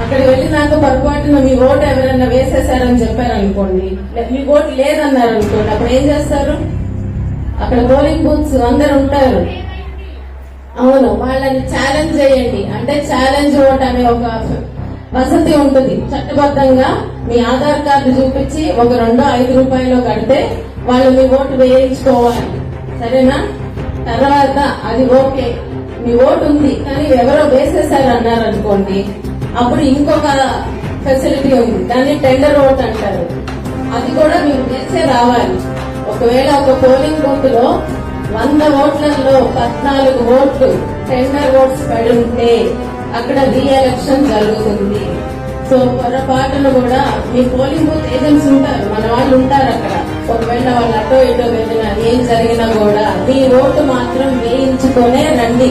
అక్కడ వెళ్ళినాక పొరపాటున మీ ఓటు ఎవరైనా వేసేసారని చెప్పారనుకోండి, మీ ఓటు లేదన్నారు అనుకోండి, అప్పుడు ఏం చేస్తారు? అక్కడ పోలింగ్ బూత్స్ అందరు ఉంటారు. అవును, వాళ్ళని ఛాలెంజ్ చేయండి. అంటే ఛాలెంజ్ ఓట్ అనే ఒక వసతి ఉంటుంది చట్టబద్ధంగా. మీ ఆధార్ కార్డు చూపించి ఒక 2-5 రూపాయలు కడితే వాళ్ళు మీ ఓటు వేయించుకోవాలి. సరేనా? తర్వాత అది ఓకే, మీ ఓటు ఉంది కానీ ఎవరో వేసేసారు అన్నారు అనుకోండి, అప్పుడు ఇంకొక ఫెసిలిటీ ఉంది, దాన్ని టెండర్ ఓట్ అంటారు. అది కూడా మీరు వేసే రావాలి. ఒకవేళ ఒక పోలింగ్ బూత్ లో 100 ఓట్లలో 14 ఓట్లు టెండర్ ఓట్స్ పడి ఉంటే అక్కడ రీఎలక్షన్ జరుగుతుంది. సో పొరపాటును కూడా మీ పోలింగ్ బూత్ ఏజెంట్స్ ఉంటారు, మన వాళ్ళు ఉంటారు అక్కడ. ఒకవేళ వాళ్ళు అటో ఇటో వెళ్ళినా ఏం జరిగినా కూడా మీ ఓటు మాత్రం వేయించుకొనే రండి.